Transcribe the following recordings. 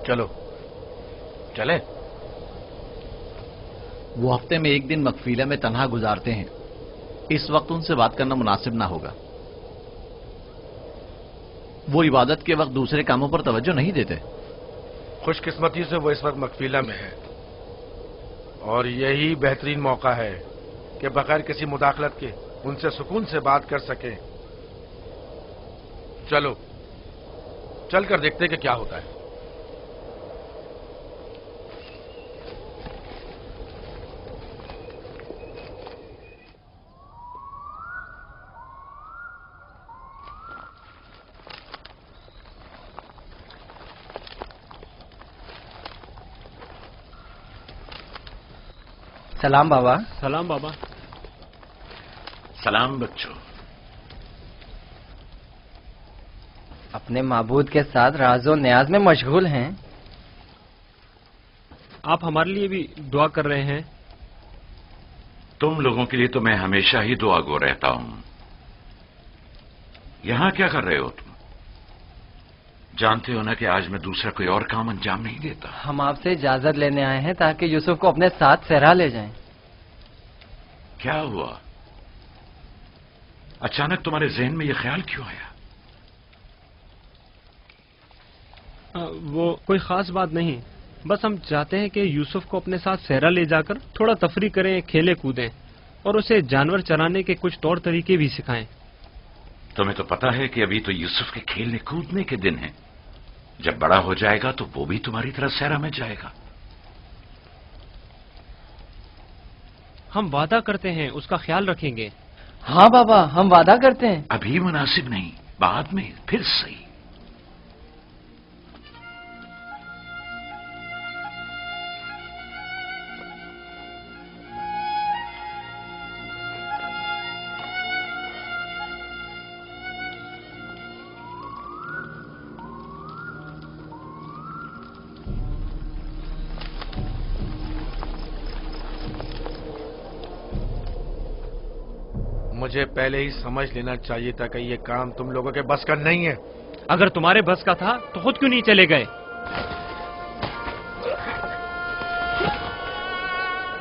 चलो चले। वो हफ्ते में एक दिन मकफीला में तन्हा गुजारते हैं, इस वक्त उनसे बात करना मुनासिब ना होगा। वो इबादत के वक्त दूसरे कामों पर तवज्जो नहीं देते। खुशकिस्मती से वो इस वक्त मकफीला में है और यही बेहतरीन मौका है कि बगैर किसी मुदाखलत के उनसे सुकून से बात कर सके। चलो चलकर देखते कि क्या होता है। सलाम बाबा। सलाम बाबा। सलाम बच्चों। अपने माबूद के साथ राज़ो न्याज में मशगूल हैं। आप हमारे लिए भी दुआ कर रहे हैं। तुम लोगों के लिए तो मैं हमेशा ही दुआगो रहता हूं। यहां क्या कर रहे हो तुम? जानते हो ना कि आज मैं दूसरा कोई और काम अंजाम नहीं देता। हम आपसे इजाजत लेने आए हैं ताकि यूसुफ को अपने साथ सहरा ले जाएं। क्या हुआ? अचानक तुम्हारे जहन में यह ख्याल क्यों आया? वो कोई खास बात नहीं, बस हम चाहते हैं कि यूसुफ को अपने साथ सहरा ले जाकर थोड़ा तफरी करें, खेले कूदें और उसे जानवर चराने के कुछ तौर तरीके भी सिखाएं। तुम्हें तो पता है कि अभी तो यूसुफ के खेलने कूदने के दिन हैं। जब बड़ा हो जाएगा तो वो भी तुम्हारी तरह सहरा में जाएगा। हम वादा करते हैं उसका ख्याल रखेंगे। हाँ बाबा, हम वादा करते हैं। अभी मुनासिब नहीं, बाद में फिर सही। मुझे पहले ही समझ लेना चाहिए था कि ये काम तुम लोगों के बस का नहीं है। अगर तुम्हारे बस का था तो खुद क्यों नहीं चले गए?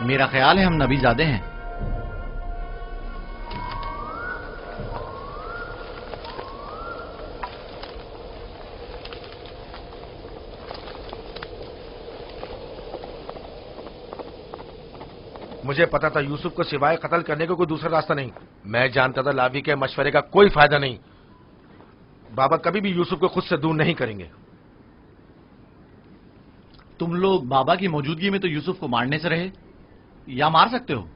मेरा ख्याल है हम नबीजादे हैं। मुझे पता था यूसुफ को सिवाय कत्ल करने का कोई दूसरा रास्ता नहीं। मैं जानता था लावी के मशवरे का कोई फायदा नहीं। बाबा कभी भी यूसुफ को खुद से दूर नहीं करेंगे। तुम लोग बाबा की मौजूदगी में तो यूसुफ को मारने से रहे या मार सकते हो।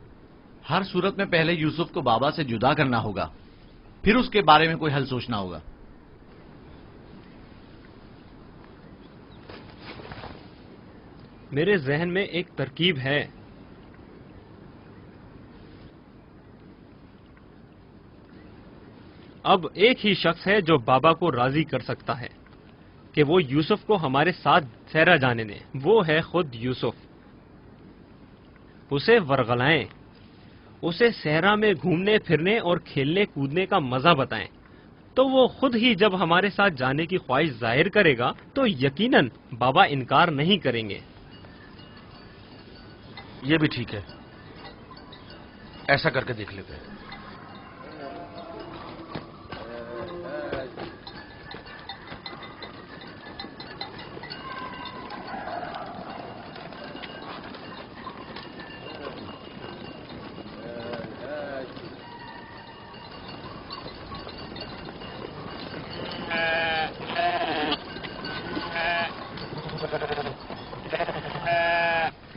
हर सूरत में पहले यूसुफ को बाबा से जुदा करना होगा, फिर उसके बारे में कोई हल सोचना होगा। मेरे जहन में एक तरकीब है। अब एक ही शख्स है जो बाबा को राजी कर सकता है कि वो यूसुफ को हमारे साथ सहरा जाने दें। वो है खुद यूसुफ। उसे वरगलाएं, उसे सहरा में घूमने फिरने और खेलने कूदने का मजा बताएं, तो वो खुद ही जब हमारे साथ जाने की ख्वाहिश जाहिर करेगा तो यकीनन बाबा इनकार नहीं करेंगे। ये भी ठीक है, ऐसा करके देख लेते हैं।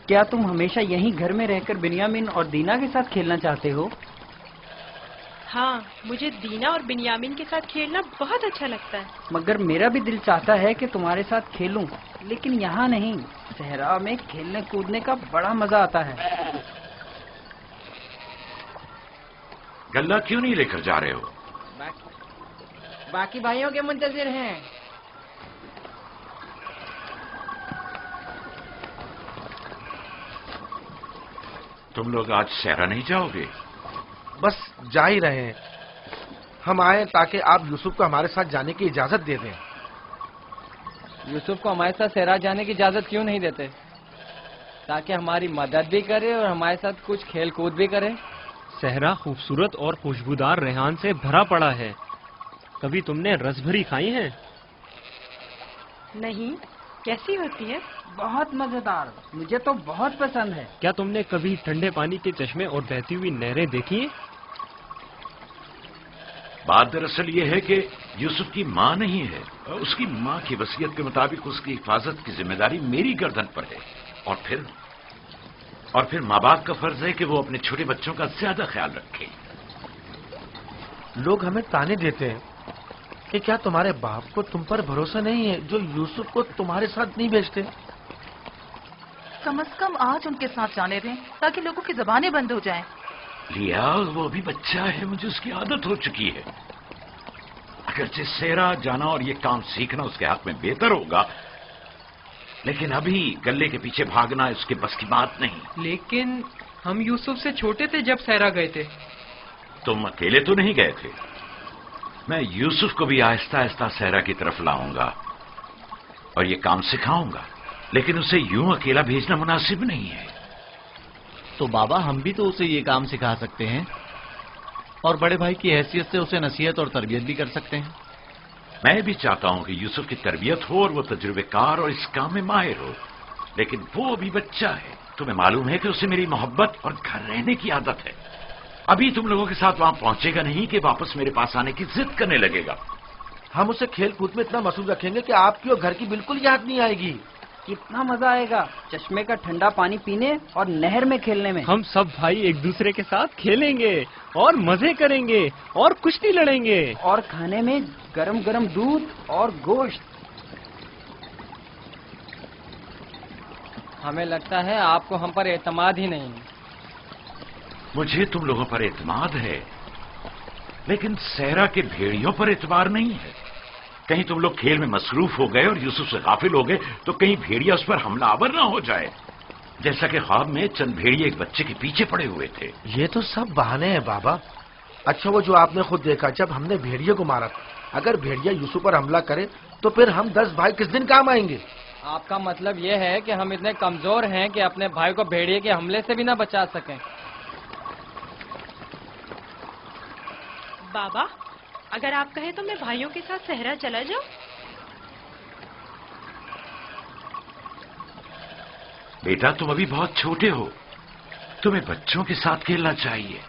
क्या तुम हमेशा यहीं घर में रहकर बिन्यामिन और दीना के साथ खेलना चाहते हो? हाँ, मुझे दीना और बिन्यामिन के साथ खेलना बहुत अच्छा लगता है। मगर मेरा भी दिल चाहता है कि तुम्हारे साथ खेलूं, लेकिन यहाँ नहीं। सहरा में खेलने कूदने का बड़ा मजा आता है। गल्ला क्यों नहीं लेकर जा रहे हो? बाकी भाइयों के मुंतजिर हैं। तुम लोग आज सहरा नहीं जाओगे? बस जा ही रहे हैं। हम आए ताकि आप यूसुफ को हमारे साथ जाने की इजाजत दे दें। यूसुफ को हमारे साथ सहरा जाने की इजाजत क्यों नहीं देते, ताकि हमारी मदद भी करे और हमारे साथ कुछ खेल कूद भी करे। सहरा खूबसूरत और खुशबूदार रेहान से भरा पड़ा है। कभी तुमने रसभरी खाई है? नहीं, कैसी होती है? बहुत मजेदार, मुझे तो बहुत पसंद है। क्या तुमने कभी ठंडे पानी के चश्मे और बहती हुई नहरें देखी हैं? बात दरअसल ये है कि यूसुफ की माँ नहीं है। उसकी माँ की वसीयत के मुताबिक उसकी हिफाजत की जिम्मेदारी मेरी गर्दन पर है। और फिर माँ बाप का फर्ज है कि वो अपने छोटे बच्चों का ज्यादा ख्याल रखें। लोग हमें ताने देते हैं कि क्या तुम्हारे बाप को तुम पर भरोसा नहीं है, जो यूसुफ को तुम्हारे साथ नहीं भेजते। कम से कम आज उनके साथ जाने दें, ताकि लोगों की जबानें बंद हो जाएं। लिया, वो अभी बच्चा है, मुझे उसकी आदत हो चुकी है। अगरचे सेरा जाना और ये काम सीखना उसके हक में बेहतर होगा, लेकिन अभी गले के पीछे भागना उसके बस की बात नहीं। लेकिन हम यूसुफ से छोटे थे जब सहरा गए थे। तुम अकेले तो नहीं गए थे। मैं यूसुफ को भी आहिस्ता आहिस्ता सहरा की तरफ लाऊंगा और ये काम सिखाऊंगा, लेकिन उसे यूं अकेला भेजना मुनासिब नहीं है। तो बाबा, हम भी तो उसे ये काम सिखा सकते हैं और बड़े भाई की हैसियत से उसे नसीहत और तरबियत भी कर सकते हैं। मैं भी चाहता हूं कि यूसुफ की तरबियत हो और वो तजुर्बेकार और इस काम में माहिर हो, लेकिन वो अभी बच्चा है। तुम्हें मालूम है कि उसे मेरी मोहब्बत और घर रहने की आदत है। अभी तुम लोगों के साथ वहां पहुंचेगा नहीं कि वापस मेरे पास आने की जिद करने लगेगा। हम उसे खेल कूद में इतना मसरूफ रखेंगे कि आपकी और घर की बिल्कुल याद नहीं आएगी। कितना मजा आएगा चश्मे का ठंडा पानी पीने और नहर में खेलने में। हम सब भाई एक दूसरे के साथ खेलेंगे और मजे करेंगे और कुश्ती लड़ेंगे और खाने में गरम गरम दूध और गोश्त। हमें लगता है आपको हम पर एतमाद ही नहीं। मुझे तुम लोगों पर एतमाद है, लेकिन सहरा के भेड़ियों पर एतबार नहीं है। कहीं तुम लोग खेल में मसरूफ हो गए और यूसुफ से गाफिल हो गए तो कहीं भेड़िया उस पर हमलावर ना हो जाए, जैसा कि ख्वाब में चंद भेड़िए एक बच्चे के पीछे पड़े हुए थे। ये तो सब बहाने हैं बाबा। अच्छा, वो जो आपने खुद देखा जब हमने भेड़िए को मारा था, अगर भेड़िया यूसुफ पर हमला करे तो फिर हम 10 भाई किस दिन काम आएंगे? आपका मतलब ये है कि हम इतने कमजोर हैं कि अपने भाई को भेड़िए के हमले से भी ना बचा सकें। बाबा, अगर आप कहें तो मैं भाइयों के साथ सहरा चला जाऊं? बेटा, तुम अभी बहुत छोटे हो, तुम्हें बच्चों के साथ खेलना चाहिए।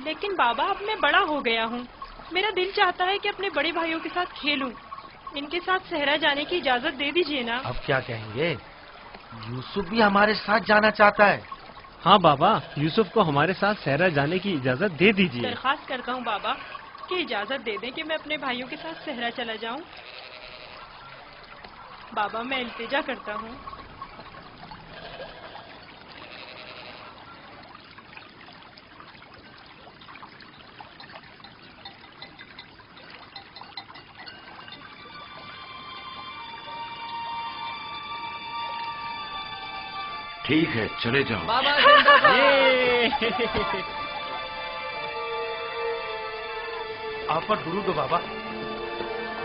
लेकिन बाबा, अब मैं बड़ा हो गया हूँ। मेरा दिल चाहता है कि अपने बड़े भाइयों के साथ खेलूं। इनके साथ सहरा जाने की इजाजत दे दीजिए ना। अब क्या कहेंगे? यूसुफ भी हमारे साथ जाना चाहता है। हाँ बाबा, यूसुफ को हमारे साथ सहरा जाने की इजाजत दे दीजिए। दरख्वास्त करता हूँ बाबा कि इजाजत दे दें कि मैं अपने भाइयों के साथ सहरा चला जाऊं। बाबा, मैं इल्तिजा करता हूँ। ठीक है, चले जाओ। बाबा आप पर दुरूद हो बाबा,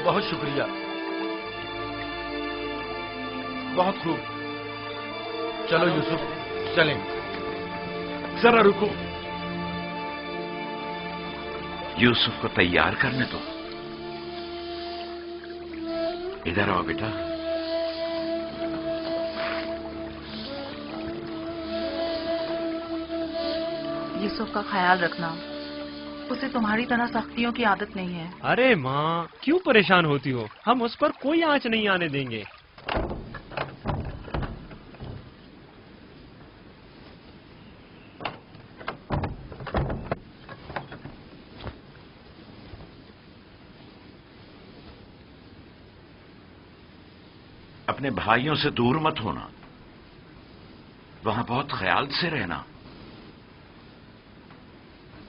बहुत शुक्रिया। बहुत खूब। चलो यूसुफ, चलें। जरा रुको, यूसुफ को तैयार करने दो। इधर आओ बेटा। यूसुफ का ख्याल रखना, उसे तुम्हारी तरह सख्तियों की आदत नहीं है। अरे माँ, क्यों परेशान होती हो? हम उस पर कोई आंच नहीं आने देंगे। अपने भाइयों से दूर मत होना, वहां बहुत ख्याल से रहना।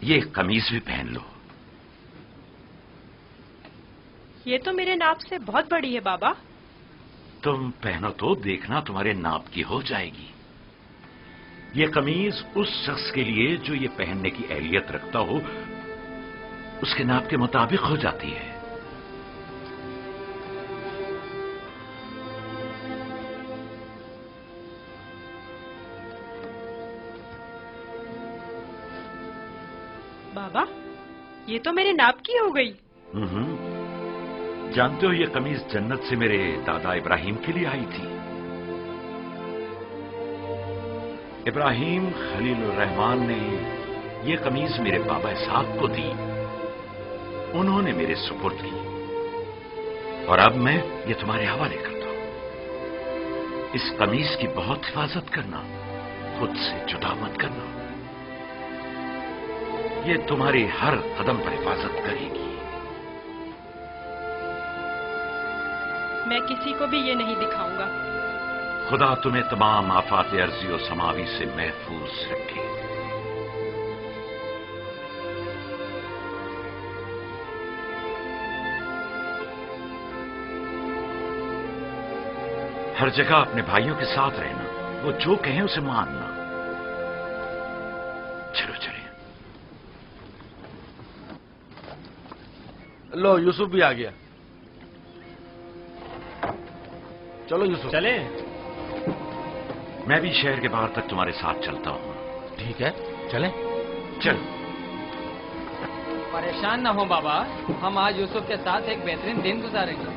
ये कमीज भी पहन लो। ये तो मेरे नाप से बहुत बड़ी है बाबा। तुम पहनो तो देखना तुम्हारे नाप की हो जाएगी। ये कमीज उस शख्स के लिए जो ये पहनने की अहलियत रखता हो, उसके नाप के मुताबिक हो जाती है। बाबा, ये तो मेरे नाप की हो गई। जानते हो, ये कमीज जन्नत से मेरे दादा इब्राहिम के लिए आई थी। इब्राहिम खलीलुर रहमान ने ये कमीज मेरे बाबा इसहाक को दी, उन्होंने मेरे सुपुर्द की, और अब मैं ये तुम्हारे हवाले करता हूं। इस कमीज की बहुत हिफाजत करना, खुद से जुदा मत करना, ये तुम्हारी हर कदम पर हिफाजत करेगी। मैं किसी को भी ये नहीं दिखाऊंगा। खुदा तुम्हें तमाम आफात अर्जी और समावी से महफूज रखे। हर जगह अपने भाइयों के साथ रहना, वो जो कहें उसे मानना। चलो चले। लो, यूसुफ भी आ गया। चलो यूसुफ। चले। मैं भी शहर के बाहर तक तुम्हारे साथ चलता हूं। ठीक है, चलें। चल। परेशान ना हो बाबा, हम आज यूसुफ के साथ एक बेहतरीन दिन गुजारेंगे।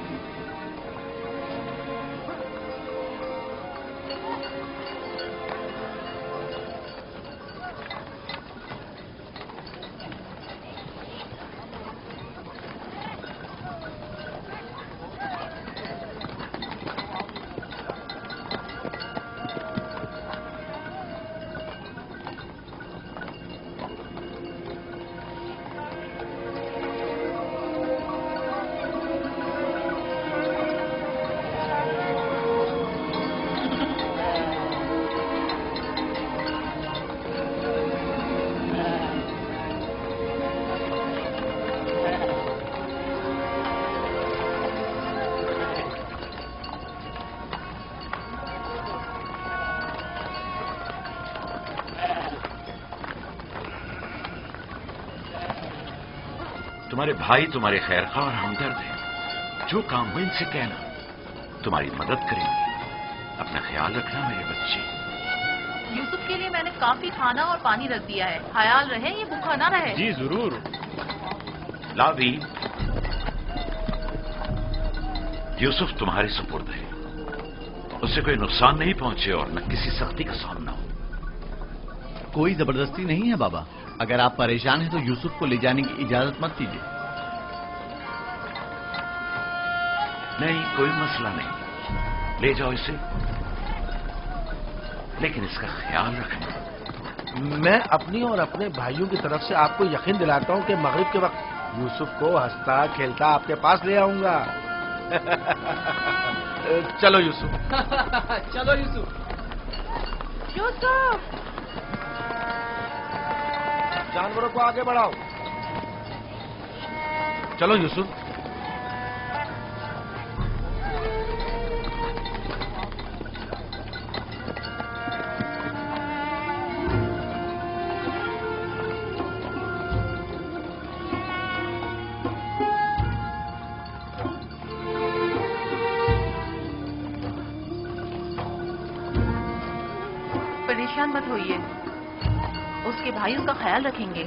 तुम्हारे भाई तुम्हारे खैरखा और हमदर्द हैं। जो काम हो इनसे कहना, तुम्हारी मदद करेंगे। अपना ख्याल रखना मेरे बच्चे। यूसुफ के लिए मैंने काफी खाना और पानी रख दिया है, ख्याल रहे ये भूखा ना रहे। जी जरूर। लावी, यूसुफ तुम्हारे सुपुर्द है, उससे कोई नुकसान नहीं पहुंचे और न किसी सख्ती का सामना हो। कोई जबरदस्ती नहीं है बाबा। अगर आप परेशान हैं तो यूसुफ को ले जाने की इजाजत मत दीजिए। नहीं, कोई मसला नहीं, ले जाओ इसे, लेकिन इसका ख्याल रखना। मैं अपनी और अपने भाइयों की तरफ से आपको यकीन दिलाता हूं कि मगरिब के वक्त यूसुफ को हंसता खेलता आपके पास ले आऊंगा। चलो यूसुफ। चलो यूसुफ। यूसुफ! जानवरों को आगे बढ़ाओ। चलो यूसुफ। परेशान मत होइए, उसके भाई उसका ख्याल रखेंगे।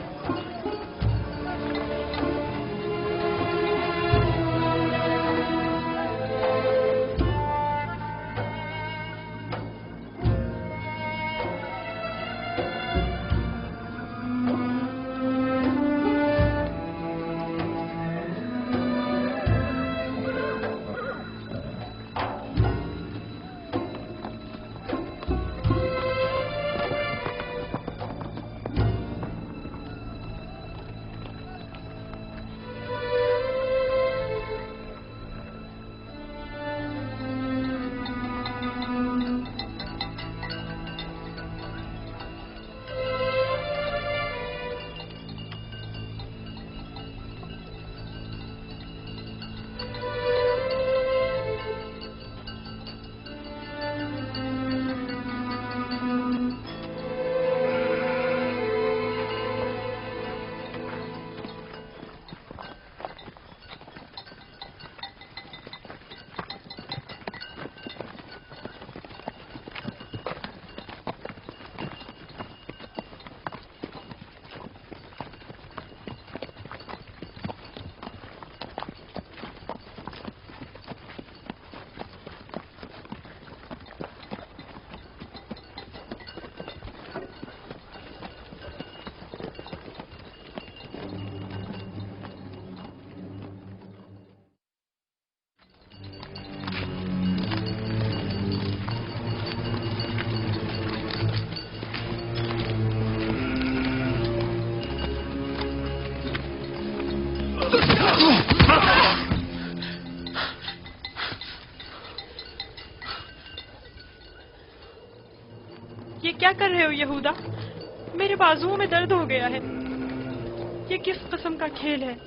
ये क्या कर रहे हो यहूदा? मेरे बाजुओं में दर्द हो गया है। ये किस किस्म का खेल है?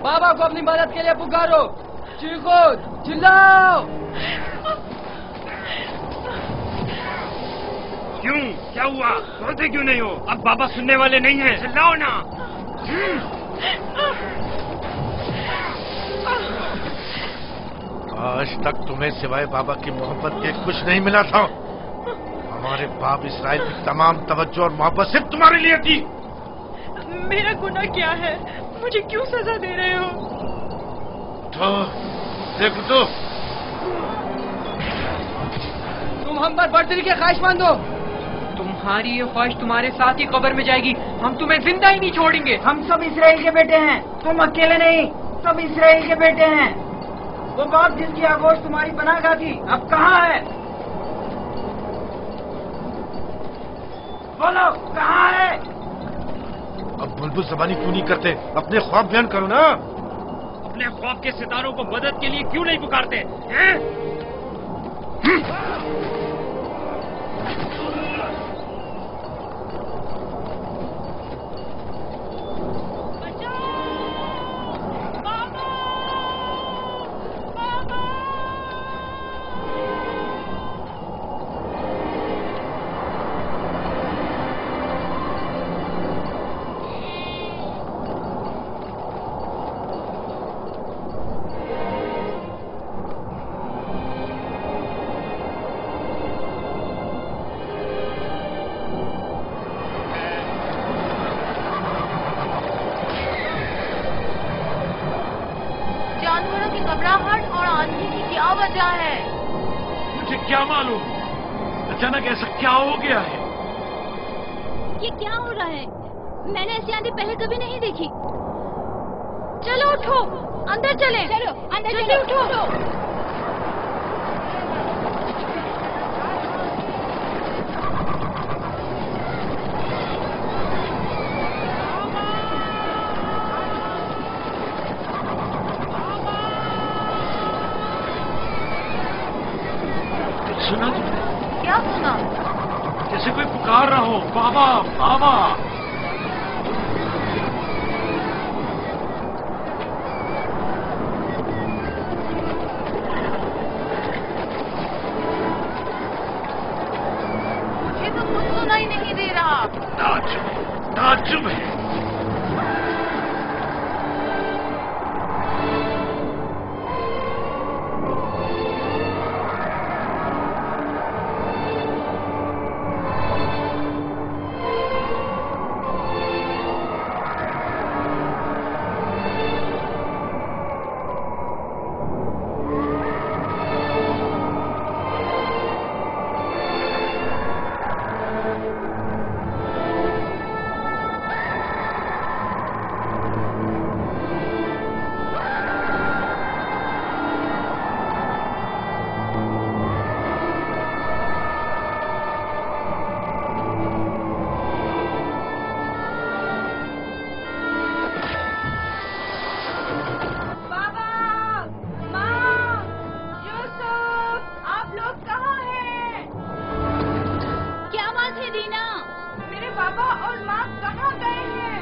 बाबा को अपनी मदद के लिए पुकारो, चीखो, चिल्लाओ। क्यों? क्या हुआ? रोते क्यों नहीं हो? अब बाबा सुनने वाले नहीं हैं। चिल्लाओ ना। आज तक तुम्हें सिवाय बाबा की मोहब्बत के कुछ नहीं मिला था। हमारे बाप इसराइल की तमाम तवज्जो और मोहब्बत सिर्फ तुम्हारे लिए थी। मेरा गुनाह क्या है? मुझे क्यों सजा दे रहे हो? तो देखो तो तुम हम पर बर्तरी के ख्वाहिशमंद हो। तुम्हारी ये ख्वाहिश तुम्हारे साथ ही कब्र में जाएगी। हम तुम्हें जिंदा ही नहीं छोड़ेंगे। हम सब इसराइल के बेटे हैं, तुम अकेले नहीं, सब इसराइल के बेटे हैं। वो बाप जिसकी आगोश तुम्हारी पनाह थी, अब कहाँ है? बोलो, कहाँ है? अब बुलबुल ज़बानी क्यों नहीं करते? अपने ख्वाब बयान करो ना। अपने ख्वाब के सितारों को मदद के लिए क्यों नहीं पुकारते हैं? जानवरों की घबराहट और आंधी की क्या वजह है? मुझे क्या मालूम, अचानक ऐसा क्या हो गया है? ये क्या हो रहा है? मैंने ऐसी आंधी पहले कभी नहीं देखी। चलो उठो, अंदर चलें। चलो अंदर चलो, उठो। सुना तुमने? क्या सुना? जैसे कोई पुकार रहा हो, बाबा बाबा। मुझे तो कुछ सुनाई नहीं दे रहा। ताज्जुब है। माँ कहाँ गए हैं?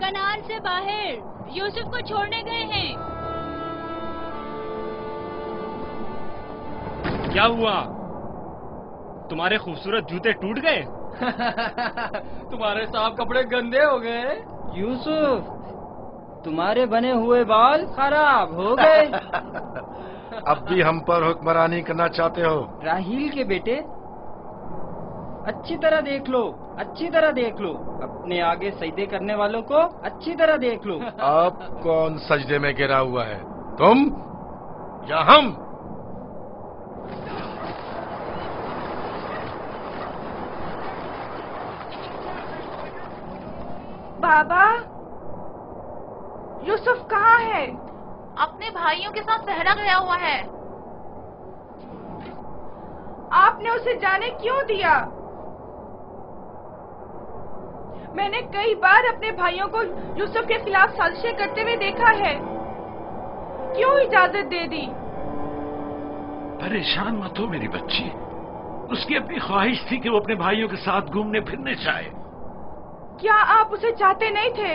कनान से बाहर यूसुफ को छोड़ने गए हैं। क्या हुआ? तुम्हारे खूबसूरत जूते टूट गए? तुम्हारे साफ कपड़े गंदे हो गए। यूसुफ, तुम्हारे बने हुए बाल खराब हो गए। अब भी हम पर हुक्मरानी करना चाहते हो? राहील के बेटे, अच्छी तरह देख लो, अच्छी तरह देख लो। अपने आगे सजदे करने वालों को अच्छी तरह देख लो। अब कौन सजदे में गिरा हुआ है, तुम या हम? बाबा, यूसुफ कहाँ है? अपने भाइयों के साथ सहरा गया हुआ है। आपने उसे जाने क्यों दिया? मैंने कई बार अपने भाइयों को यूसुफ के खिलाफ साजिशें करते हुए देखा है। क्यों इजाजत दे दी? परेशान मत हो मेरी बच्ची। उसकी अपनी ख्वाहिश थी कि वो अपने भाइयों के साथ घूमने फिरने जाए। क्या आप उसे चाहते नहीं थे?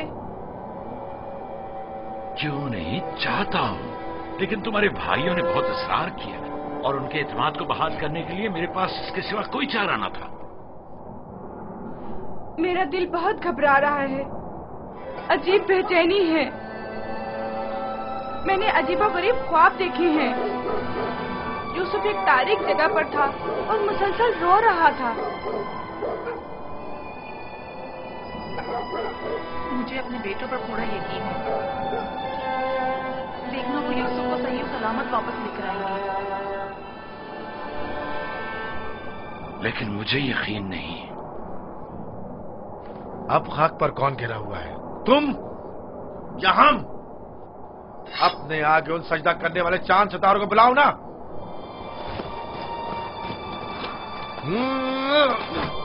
क्यों नहीं, चाहता हूं, लेकिन तुम्हारे भाइयों ने बहुत इसरार किया और उनके एतमाद को बहाल करने के लिए मेरे पास इसके सिवा कोई चारा न था। मेरा दिल बहुत घबरा रहा है, अजीब बेचैनी है। मैंने अजीबोगरीब ख्वाब देखे हैं। यूसुफ एक तारीख जगह पर था और मुसलसल रो रहा था। मुझे अपने बेटों पर पूरा यकीन है। देखना वो यूसुफ को सही सलामत वापस लेकर आएंगे। लेकिन मुझे यकीन नहीं। अब खाक पर कौन गिरा हुआ है, तुम या हम? अपने आगे उन सजदा करने वाले चांद सितारों को बुलाओ ना।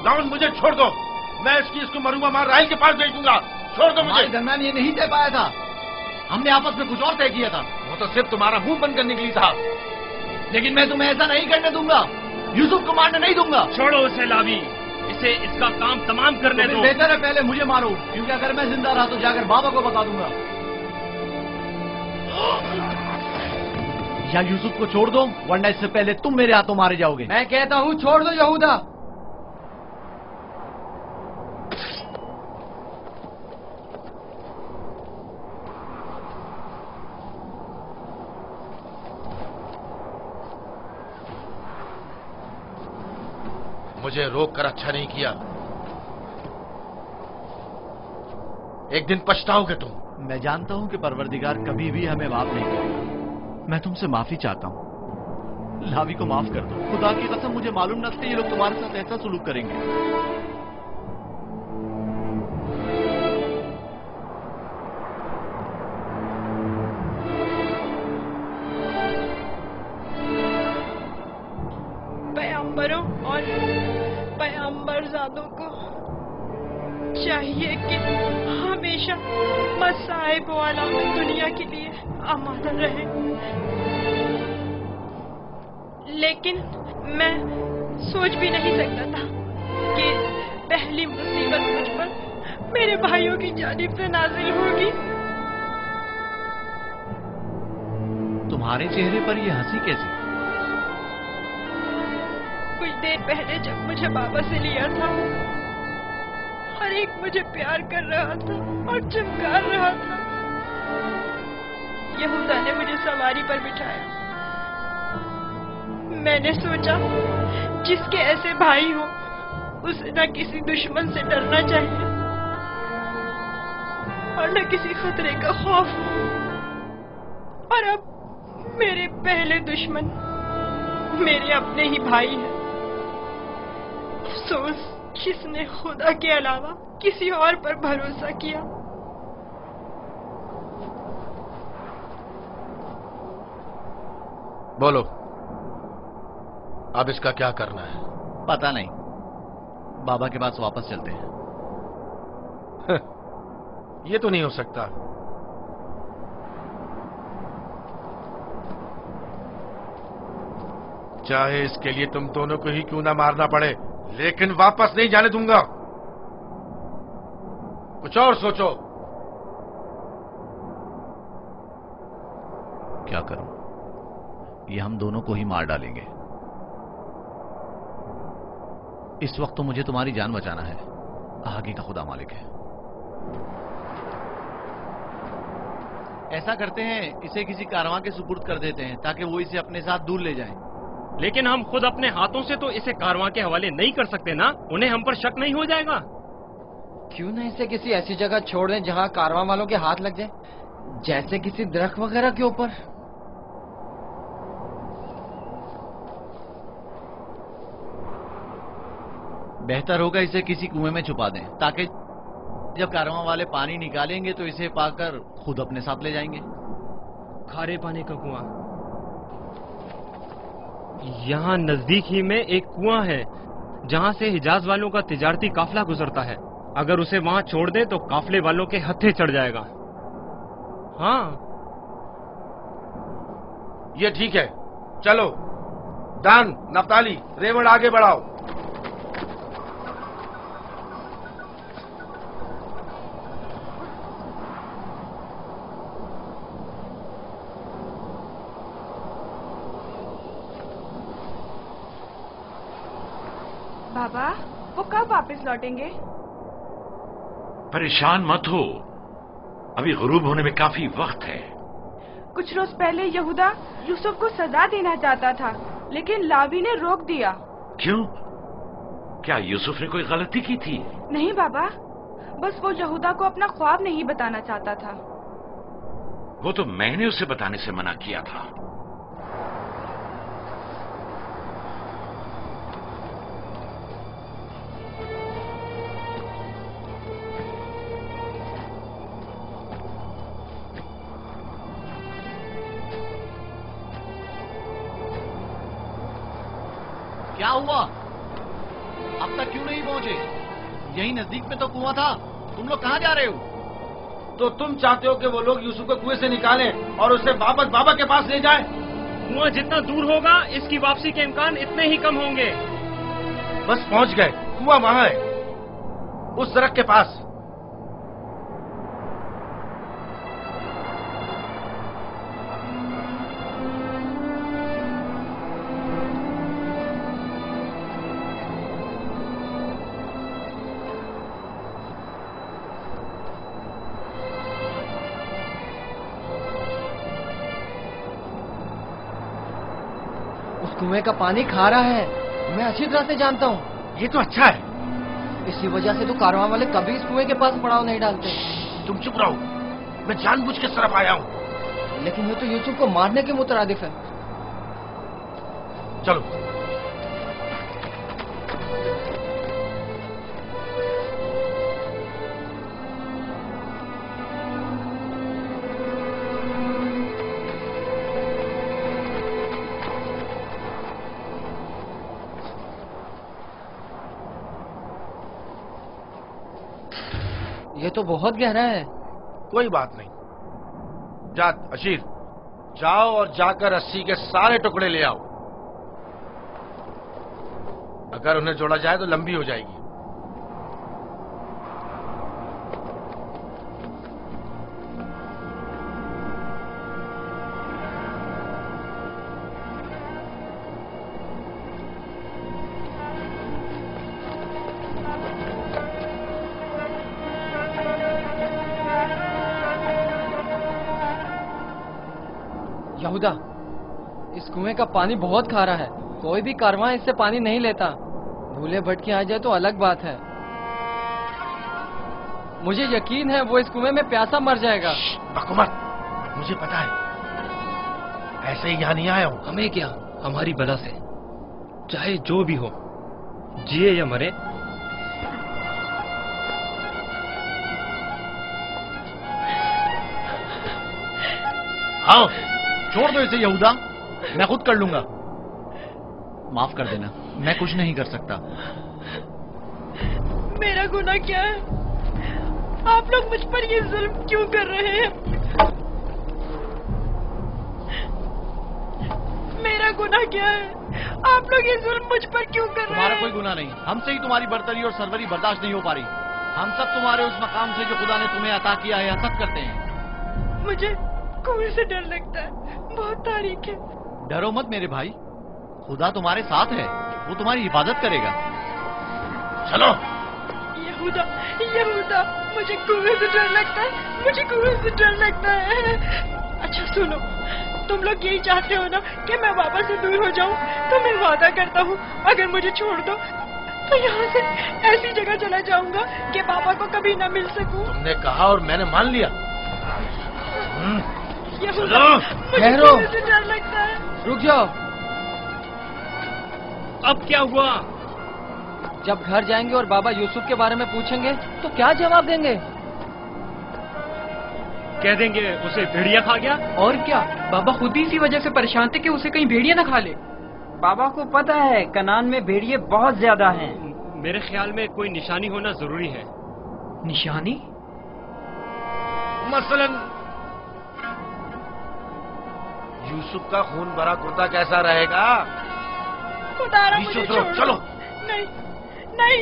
लाउन, मुझे छोड़ दो। मैं इसको मरूंगा मार राहिल के पास भेज दूंगा। छोड़ दो मुझे। दरमियान ये नहीं तय पाया था, हमने आपस में कुछ और तय किया था। वो तो सिर्फ तुम्हारा मुंह बंद करने के लिए था। लेकिन मैं तुम्हें ऐसा नहीं करने दूंगा, यूसुफ को मारने नहीं दूंगा। छोड़ो उसे लावी, इसे इसका काम तमाम करने दो। बेहतर है पहले मुझे मारो, क्योंकि अगर मैं जिंदा रहा तो जाकर बाबा को बता दूंगा। या यूसुफ को छोड़ दो, वरना इससे पहले तुम मेरे हाथों मारे जाओगे। मैं कहता हूँ छोड़ दो यहूदा। मुझे रोक कर अच्छा नहीं किया। एक दिन पछताओगे तुम। मैं जानता हूं कि परवरदिगार कभी भी हमें माफ नहीं करेगा। मैं तुमसे माफी चाहता हूं। लावी को माफ कर दो। खुदा की कसम, मुझे मालूम न था ये लोग तुम्हारे साथ ऐसा सुलूक करेंगे। पैगंबरों और पैगंबरजादों को चाहिए कि हमेशा मसाइब वाला दुनिया के लिए आमादा रहे। लेकिन मैं सोच भी नहीं सकता था कि पहली मुसीबत मुझ पर मेरे भाइयों की जानिब से नाजिल होगी। तुम्हारे चेहरे पर यह हंसी कैसी? कुछ देर पहले जब मुझे बाबा से लिया था, हर एक मुझे प्यार कर रहा था और चमकार रहा था। यहूदा ने मुझे सवारी पर बिठाया। मैंने सोचा जिसके ऐसे भाई हो उसे न किसी दुश्मन से डरना चाहिए और न किसी खतरे का खौफ हो। और अब मेरे पहले दुश्मन मेरे अपने ही भाई हैं। अफसोस किसने खुदा के अलावा किसी और पर भरोसा किया। बोलो, अब इसका क्या करना है? पता नहीं, बाबा के पास वापस चलते हैं। ये तो नहीं हो सकता। चाहे इसके लिए तुम दोनों को ही क्यों ना मारना पड़े, लेकिन वापस नहीं जाने दूंगा। कुछ और सोचो। क्या करूं? ये हम दोनों को ही मार डालेंगे। इस वक्त तो मुझे तुम्हारी जान बचाना है, आगे का खुदा मालिक है। ऐसा करते हैं, इसे किसी कारवां के सुपुर्द कर देते हैं ताकि वो इसे अपने साथ दूर ले जाएं। लेकिन हम खुद अपने हाथों से तो इसे कारवां के हवाले नहीं कर सकते ना, उन्हें हम पर शक नहीं हो जाएगा? क्यों ना इसे किसी ऐसी जगह छोड़ दें जहां कारवां वालों के हाथ लग जाए, जैसे किसी दरख्त वगैरह के ऊपर। बेहतर होगा इसे किसी कुएं में छुपा दें ताकि जब कारवां वाले पानी निकालेंगे तो इसे पाकर खुद अपने साथ ले जाएंगे। खारे पानी का कुआं। यहाँ नजदीक ही में एक कुआं है जहाँ से हिजाज वालों का तिजारती काफला गुजरता है। अगर उसे वहाँ छोड़ दें तो काफले वालों के हत्थे चढ़ जाएगा। हाँ, ये ठीक है, चलो। दान, नफ्ताली, रेवण आगे बढ़ाओ। बाबा, वो कब वापस लौटेंगे? परेशान मत हो, अभी गुरूब होने में काफी वक्त है। कुछ रोज पहले यहूदा यूसुफ को सजा देना चाहता था, लेकिन लावी ने रोक दिया। क्यों? क्या यूसुफ ने कोई गलती की थी? नहीं बाबा, बस वो यहूदा को अपना ख्वाब नहीं बताना चाहता था। वो तो मैंने उसे बताने से मना किया था। क्या हुआ? अब तक क्यों नहीं पहुंचे? यही नजदीक में तो कुआं था। तुम लोग कहाँ जा रहे हो? तो तुम चाहते हो कि वो लोग यूसुफ को कुएं से निकालें और उसे वापस बाबा के पास ले जाएं? कुआं जितना दूर होगा इसकी वापसी के इम्कान इतने ही कम होंगे। बस पहुंच गए, कुआं वहां है, उस सड़क के पास। कुएं का पानी खारा है, मैं अच्छी तरह से जानता हूँ। ये तो अच्छा है। इसी वजह से तो कारवां वाले कभी इस कुएं के पास पड़ाव नहीं डालते। तुम चुप रहो, मैं जानबूझ के इस तरफ आया हूँ। लेकिन ये तो यूसुफ को मारने के मुतरादिफ है। चलो। ये तो बहुत गहरा है। कोई बात नहीं। जा अशीर, जाओ और जाकर रस्सी के सारे टुकड़े ले आओ। अगर उन्हें जोड़ा जाए तो लंबी हो जाएगी। यहूदा, इस कुएं का पानी बहुत खारा है, कोई भी कारवां इससे पानी नहीं लेता। भूले भटके आ जाए तो अलग बात है। मुझे यकीन है वो इस कुएं में प्यासा मर जाएगा। बको मत, मुझे पता है, ऐसे ही यहाँ नहीं आया हूँ। हमें क्या, हमारी बला से चाहे जो भी हो, जिए या मरे। आओ, छोड़ दो इसे यहूदा, मैं खुद कर लूंगा। माफ कर देना, मैं कुछ नहीं कर सकता। मेरा गुनाह क्या है? आप लोग मुझ पर ये जुल्म क्यों कर रहे हैं? मेरा गुनाह क्या है? आप लोग ये जुल्म मुझ पर क्यों कर रहे हैं? तुम्हारा कोई गुनाह नहीं, हमसे ही तुम्हारी बर्तरी और सरवरी बर्दाश्त नहीं हो पा रही। हम सब तुम्हारे उस मकाम से जो खुदा ने तुम्हें अता किया है हसद करते हैं। मुझे कुएं से डर लगता है, बहुत तारीख है। डरो मत मेरे भाई, खुदा तुम्हारे साथ है, वो तुम्हारी हिफाजत करेगा। चलो। यहूदा, यहूदा, मुझे कुएं से डर लगता है, मुझे कुएं से डर लगता है। अच्छा सुनो, तुम लोग यही चाहते हो ना कि मैं बाबा से दूर हो जाऊं, तो मैं वादा करता हूँ अगर मुझे छोड़ दो तो यहाँ से ऐसी जगह चला जाऊंगा कि बाबा को कभी न मिल सकूं। तुमने कहा और मैंने मान लिया। यहूदा, मुझे कुएं से डर लगता है। रुक जाओ। अब क्या हुआ? जब घर जाएंगे और बाबा यूसुफ के बारे में पूछेंगे तो क्या जवाब देंगे? कह देंगे उसे भेड़िया खा गया। और क्या, बाबा खुद ही इसी वजह से परेशान थे कि उसे कहीं भेड़िया न खा ले। बाबा को पता है कनान में भेड़िए बहुत ज्यादा हैं। मेरे ख्याल में कोई निशानी होना जरूरी है। निशानी? मसलन यूसुफ का खून भरा कुर्ता कैसा रहेगा? खुदारा मुझे छोड़ो। चलो। नहीं, नहीं,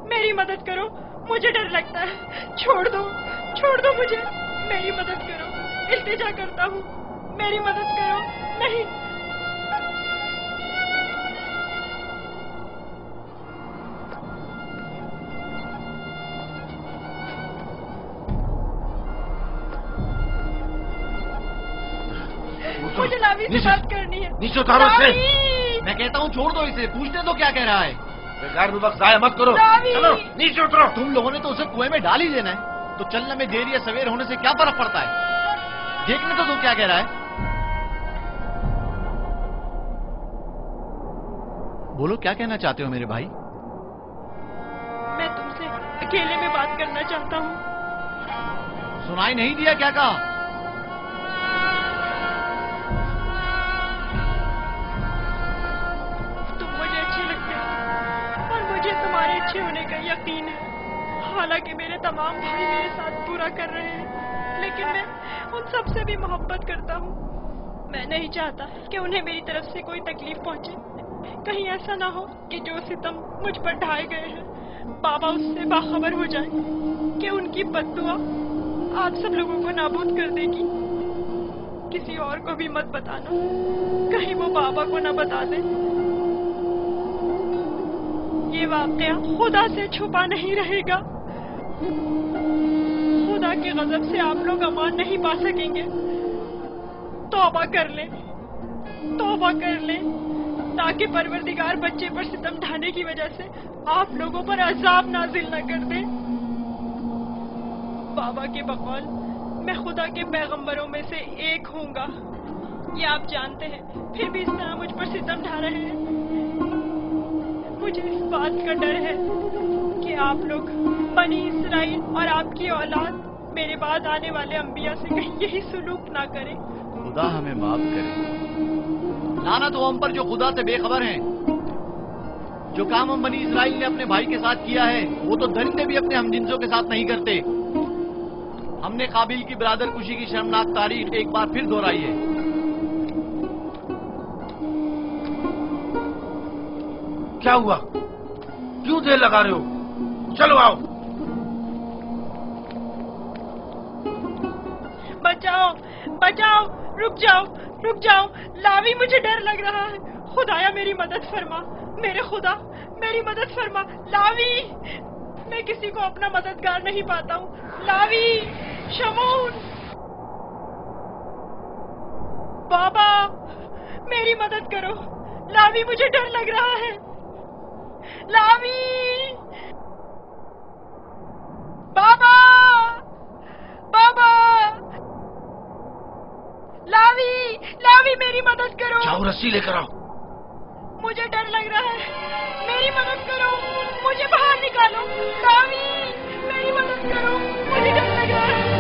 मेरी मदद करो, मुझे डर लगता है। छोड़ दो मुझे, मेरी मदद करो, इल्तिजा करता हूँ, मेरी मदद करो। नहीं। मुझे लावी से बात करनी है। नीचे उतारो इसे। मैं कहता हूँ छोड़ दो इसे, पूछने दो क्या कह रहा है। बेकार में वक्त जाया मत करो। चलो नीचे उतरो। तुम लोगों ने तो उसे कुएं में डाल ही देना है, तो चलने में देर या सवेर होने से क्या फर्क पड़ता है। देखने तो तू क्या कह रहा है। बोलो क्या कहना चाहते हो मेरे भाई? मैं तुमसे अकेले में बात करना चाहता हूँ। सुनाई नहीं दिया क्या कहा? तुम्हारे अच्छे होने का यकीन है। हालांकि मेरे तमाम भाई मेरे साथ पूरा कर रहे हैं, लेकिन मैं उन सब से भी मोहब्बत करता हूँ। मैं नहीं चाहता कि उन्हें मेरी तरफ से कोई तकलीफ पहुंचे। कहीं ऐसा ना हो कि जो सितम मुझ पर ढाए गए हैं बाबा उससे बाखबर हो जाए कि उनकी बद्दुआ आप सब लोगों को नाबूद कर देगी। किसी और को भी मत बताना, कहीं वो बाबा को न बता दे। ये वाकया खुदा से छुपा नहीं रहेगा। खुदा के गजब से आप लोग अमान नहीं पा सकेंगे। तौबा कर ले, ताकि परवरदिगार बच्चे पर सितम ढाने की वजह से आप लोगों पर अजाब नाजिल न कर दे। बाबा के बकौल मैं खुदा के पैगंबरों में से एक हूँगा, ये आप जानते हैं, फिर भी इस तरह मुझ पर सितम ढा रहे हैं। मुझे इस बात का डर है कि आप लोग बनी इसराइल और आपकी औलाद मेरे बाद आने वाले अंबिया से कहीं यही सुलूक ना करें। खुदा हमें माफ करे। लानत हो हम पर जो खुदा से बेखबर हैं। जो काम हम बनी इसराइल ने अपने भाई के साथ किया है वो तो दरिंदे भी अपने हमजिंसों के साथ नहीं करते। हमने काबिल की बरादर कुशी की शर्मनाक तारीख एक बार फिर दोहराई है। क्या हुआ? क्यों देर लगा रहे हो? चलो आओ। बचाओ, बचाओ, रुक जाओ। लावी, मुझे डर लग रहा है। खुदाया मेरी मदद फरमा, मेरे खुदा मेरी मदद फरमा। लावी, मैं किसी को अपना मददगार नहीं पाता हूँ। लावी, शमून, बाबा मेरी मदद करो। लावी, मुझे डर लग रहा है। लावी, बाबा, लावी मेरी मदद करो। जाओ रस्सी लेकर आओ। मुझे डर लग रहा है, मेरी मदद करो, मुझे बाहर निकालो। लावी, मेरी मदद करो, मुझे डर लग रहा है।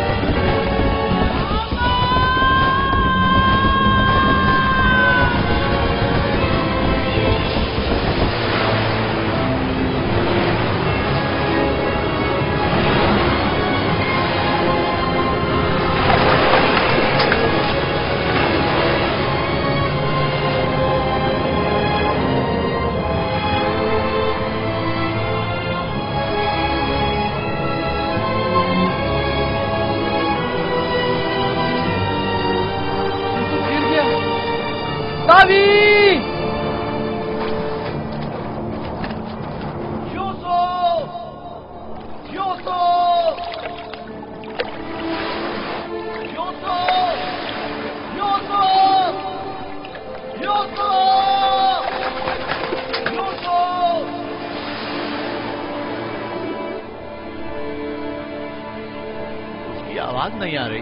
आपकी आवाज नहीं आ रही।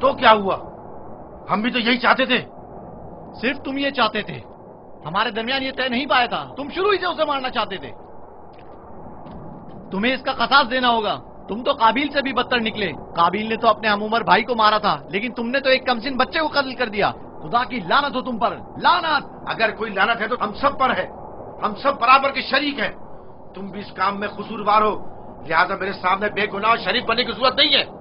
तो क्या हुआ? हम भी तो यही चाहते थे। सिर्फ तुम ये चाहते थे, हमारे दरमियान ये तय नहीं पाया था। तुम शुरू ही से उसे मारना चाहते थे। तुम्हें इसका कसास देना होगा। तुम तो काबिल से भी बदतर निकले। काबिल ने तो अपने हमउम्र भाई को मारा था, लेकिन तुमने तो एक कमसिन बच्चे को कत्ल कर दिया। खुदा की लानत हो तुम पर, लानत। अगर कोई लानत है तो हम सब पर है। हम सब बराबर के शरीक हैं। तुम भी इस काम में कसूरवार हो, लिहाजा मेरे सामने बेगुनाह शरीक बनने की जरूरत नहीं है।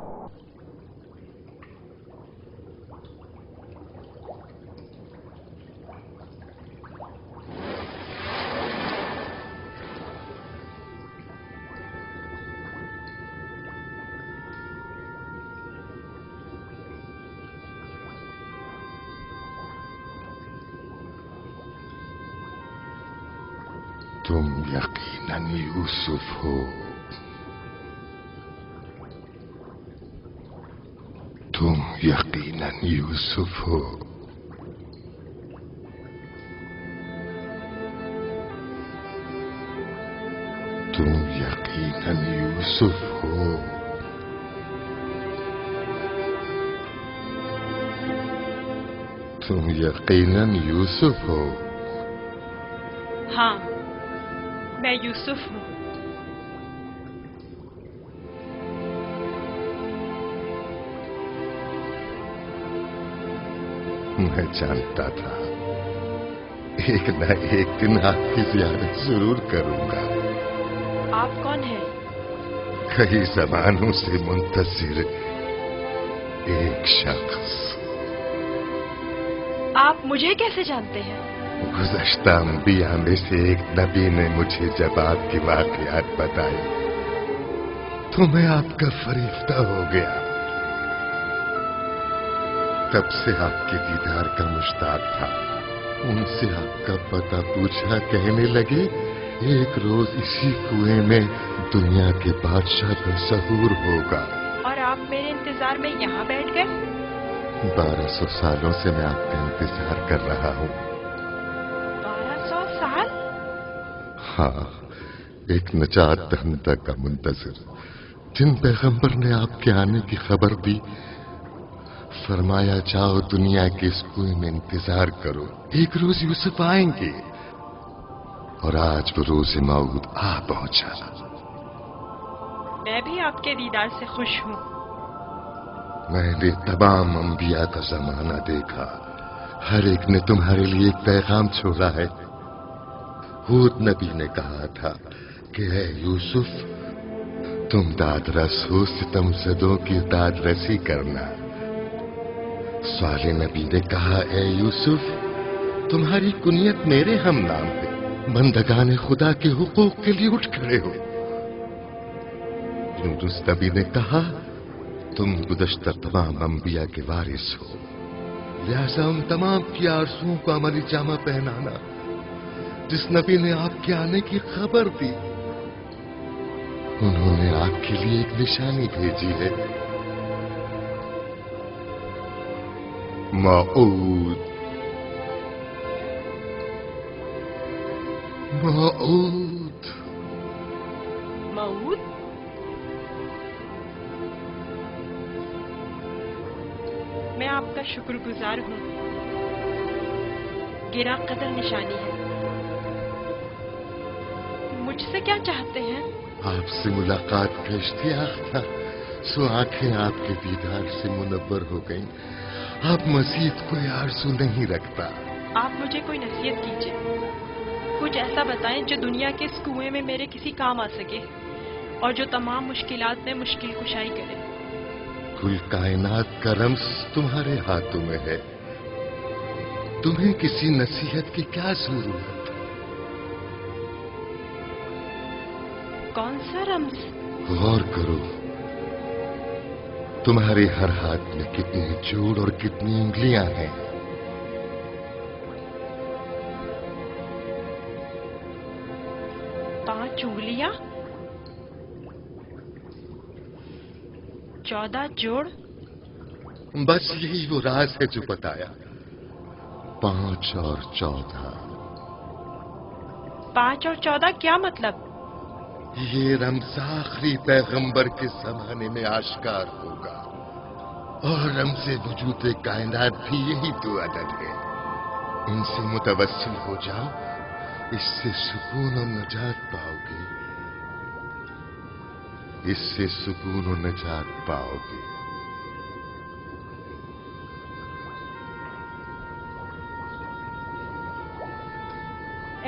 तुम यकीनन यूसुफ हो। तुम यकीनन यूसुफ हो। तुम यकीनन यूसुफ हो। तुम यकीनन यूसुफ हो। हाँ, मैं यूसुफ हूँ। मैं जानता था एक न एक दिन आपकी ज़ियारत जरूर करूंगा। आप कौन हैं? कई ज़मानों से मुंतज़िर एक शख्स। आप मुझे कैसे जानते हैं? गुज़श्ता अंबिया में से एक नबी ने मुझे जब आपकी वाक़ियात बताई तो मैं आपका फरिश्ता हो गया। तब से आपके दीदार का मुश्ताक था। उनसे आपका पता पूछा, कहने लगे एक रोज इसी कुएं में दुनिया के बादशाह का ज़हूर होगा। और आप मेरे इंतजार में यहाँ बैठ गए? 1200 सालों से मैं आपका इंतजार कर रहा हूँ। 1200 साल? हाँ, एक नजात दहंदा का मुंतज़िर, जिन पैगंबर ने आपके आने की खबर दी, फरमाया जाओ दुनिया के इस कुएं में इंतजार करो, एक रोज यूसुफ आएंगे। और आज वो रोज मौऊद आ पहुंचा। मैं भी आपके दीदार से खुश हूँ। मैंने तमाम अंबिया का जमाना देखा, हर एक ने तुम्हारे लिए एक पैगाम छोड़ा है। हूद नबी ने कहा था कि है यूसुफ, तुम दादरस हो, सितमज़दों की दादरसी करना। साले नबी ने कहा, ए यूसुफ, तुम्हारी कुनियत मेरे हम नाम है, बंदगाने खुदा के हुकूक के लिए उठ खड़े हो। यूनुस नबी ने कहा, तुम गुज़श्ता तमाम अंबिया के वारिस हो, लिहाजा उन तमाम की आरज़ुओं को अमली जामा पहनाना जिस नबी ने आपके आने की खबर दी। उन्होंने आपके लिए एक निशानी भेजी है, मऊद। मऊद। मऊद? मैं आपका शुक्रगुजार हूँ। गिरा कदर निशानी है। मुझसे क्या चाहते हैं? आपसे मुलाकात का इश्तियाक था, सो आंखें आपके दीदार से मुनव्वर हो गईं। अब मजीद कोई आरज़ू नहीं रखता। आप मुझे कोई नसीहत कीजिए, कुछ ऐसा बताएं जो दुनिया के इस कुएं में मेरे किसी काम आ सके और जो तमाम मुश्किलात में मुश्किल कुशाई करे। कुल कायनात का रम्स तुम्हारे हाथों में है, तुम्हें किसी नसीहत की क्या जरूरत? कौन सा रम्स? गौर करो, तुम्हारे हर हाथ में कितनी जोड़ और कितनी उंगलियां हैं। पांच उंगलियां, 14 जोड़। बस यही वो राज है जो बताया, 5 और 14। 5 और 14 क्या मतलब? ये रमज़ आखिरी पैगंबर के जमाने में आश्कार होगा और रमज़े वजूद कायनात भी यही दो अदद है। इनसे मुतवस्सिल हो जाओ, इससे सुकून और नजात पाओगे, इससे सुकून और नजात पाओगे।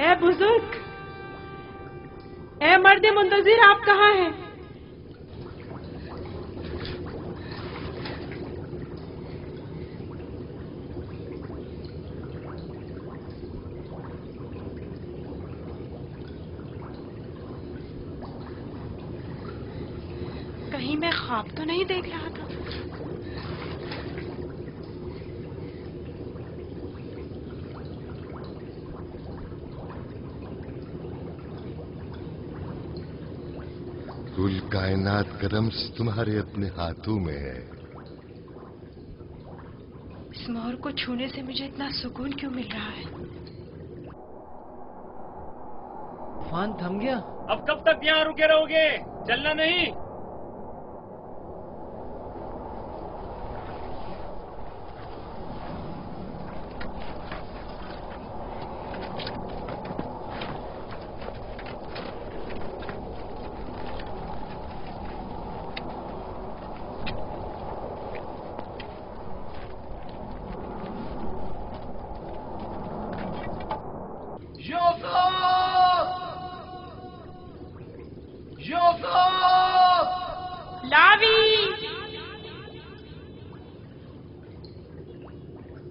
ए बुजुर्ग, ए मर्द मुंतजिर, आप कहाँ हैं? कहीं मैं ख्वाब तो नहीं देख रहा था। कुल कायनात का रम्ज़ तुम्हारे अपने हाथों में है। इस मोहर को छूने से मुझे इतना सुकून क्यों मिल रहा है? तूफान थम गया। अब कब तक यहाँ रुके रहोगे? चलना नहीं?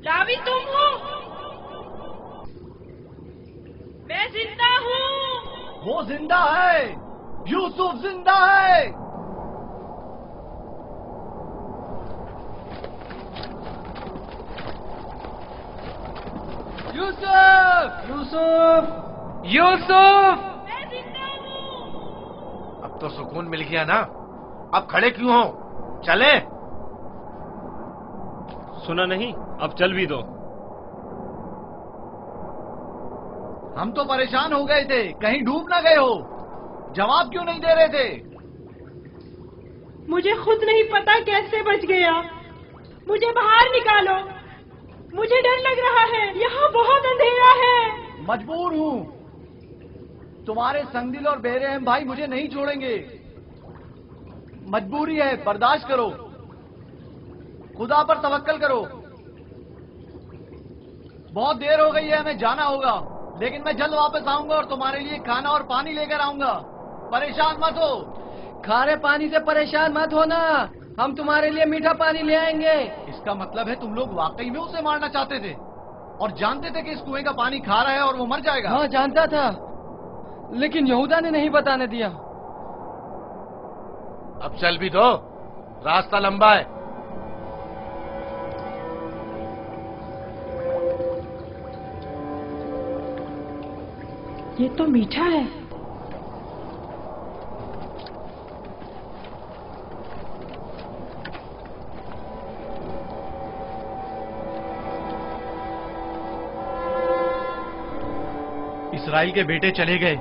लावी, तुम हो? मैं जिंदा हूँ। वो जिंदा है, यूसुफ जिंदा है। यूसुफ, यूसुफ, यूसुफ! मैं जिंदा हूँ। अब तो सुकून मिल गया ना, अब खड़े क्यों हो? चले। सुना नहीं? अब चल भी दो। हम तो परेशान हो गए थे, कहीं डूब ना गए हो। जवाब क्यों नहीं दे रहे थे? मुझे खुद नहीं पता कैसे बच गया। मुझे बाहर निकालो, मुझे डर लग रहा है, यहाँ बहुत अंधेरा है। मजबूर हूँ, तुम्हारे संगदिल और बेरहम भाई मुझे नहीं छोड़ेंगे। मजबूरी है, बर्दाश्त करो, खुदा पर तवक्कल करो। बहुत देर हो गई है, हमें जाना होगा, लेकिन मैं जल्द वापस आऊंगा और तुम्हारे लिए खाना और पानी लेकर आऊंगा। परेशान मत हो। खारे पानी से परेशान मत होना, हम तुम्हारे लिए मीठा पानी ले आएंगे। इसका मतलब है तुम लोग वाकई में उसे मारना चाहते थे और जानते थे कि इस कुएं का पानी खारा है और वो मर जाएगा। हाँ, जानता था, लेकिन यहूदा ने नहीं बताने दिया। अब चल भी दो, रास्ता लंबा है। ये तो मीठा है। इसराइल के बेटे चले गए,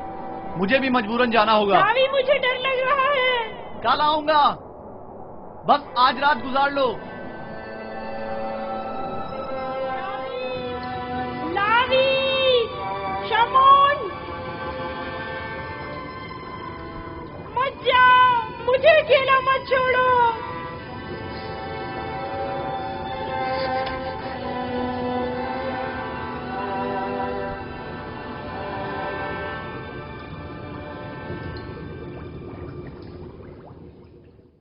मुझे भी मजबूरन जाना होगा। लावी, मुझे डर लग रहा है। कल आऊंगा, बस आज रात गुजार लो। लावी, शमोन, मत जाओ, मुझे अकेला मत छोड़ो।